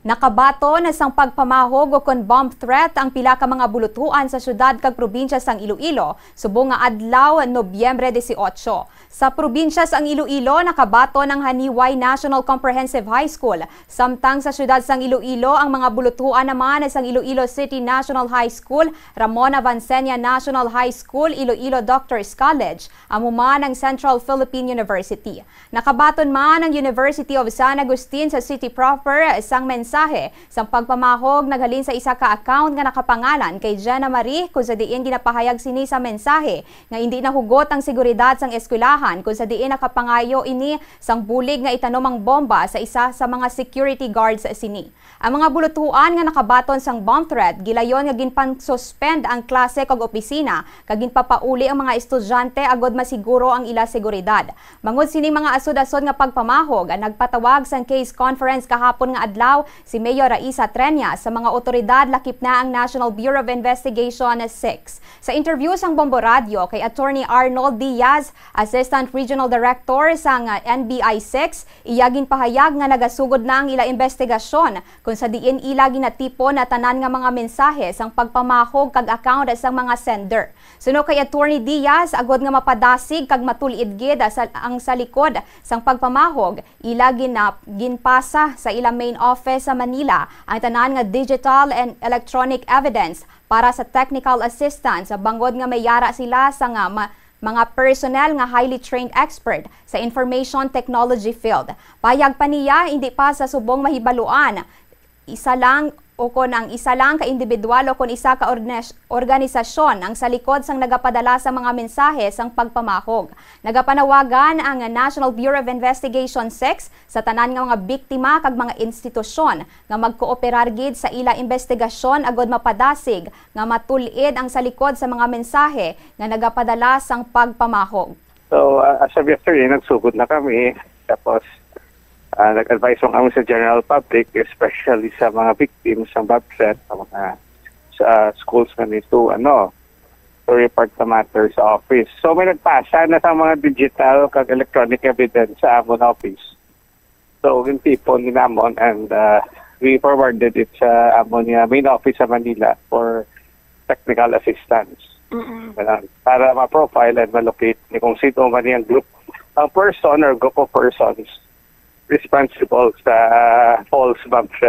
Nakabato na sang pagpamahog o kon bomb threat ang pila ka mga bulutuan sa syudad kag probinsya sang Iloilo subong nga adlaw Nobyembre 18. Sa probinsya sang Iloilo nakabato ng Haniway National Comprehensive High School. Samtang sa syudad sang Iloilo ang mga bulutuan naman sang Iloilo City National High School, Ramon Avancenia National High School, Iloilo Doctors College, amuma ng Central Philippine University. Nakabaton man ang University of San Agustin sa city proper sang mensahe sang pagpamahog naghalin sa isa ka account nga nakapangalan kay Jenna Marie kung sa diin ginapahayag sini sa mensahe nga hindi nahugot ang seguridad sang eskwelahan kung sa diin nakapangayo ini sang bulig nga itanom ang bomba sa isa sa mga security guards sa sini. Ang mga bulutuan nga nakabaton sang bomb threat gilayon nga ginpan-suspend ang klase kag opisina kag ginpapauli ang mga estudyante agod masiguro ang ila seguridad. Mangod sini mga asod-asod nga pagpamahog ang nagpatawag sang case conference kahapon nga adlaw si Mayor Raisa Trenya sa mga otoridad lakip na ang National Bureau of Investigation 6. Sa interview sang Bombo Radio kay Attorney Arnold Diaz, Assistant Regional Director sang NBI 6, iyagin pahayag nga nagasugod na ang ila investigasyon kung sa diin ila ginatipon na tanan nga mga mensahe sang pagpamahog kag account sang mga sender. Suno kay Attorney Diaz, agod nga mapadasig kag matulid gid ang sa likod sang pagpamahog, ila ginpasa sa ila main office sa Manila ang tanan nga digital and electronic evidence para sa technical assistance sa bangod nga may yara sila sa mga personnel nga highly trained expert sa information technology field. Payag pa niya, hindi pa sa subong mahibaluan isa lang ka individual o kon isa ka organisasyon ang sa likod sang nagapadala sa mga mensahe sang pagpamahog. Nagapanawagan ang National Bureau of Investigation 6 sa tanan nga mga biktima kag mga institusyon nga magkooperar gid sa ila investigasyon agod mapadasig nga matulid ang sa likod sa mga mensahe nga nagapadala sang pagpamahog. So, as of yesterday, nagsugod na kami. Tapos, nag-advise mo kami sa general public, especially sa mga victims ng bomb threat, sa mga schools na nito, to report the matter sa office. So may nagpasa na sa mga digital kag electronic evidence sa amon office. So hindi po ninamon and we forwarded it sa amon main office sa Manila for technical assistance. Para ma-profile and ma-locate kung sino man yung group, ang person or group of persons responsible sa false bomb threat.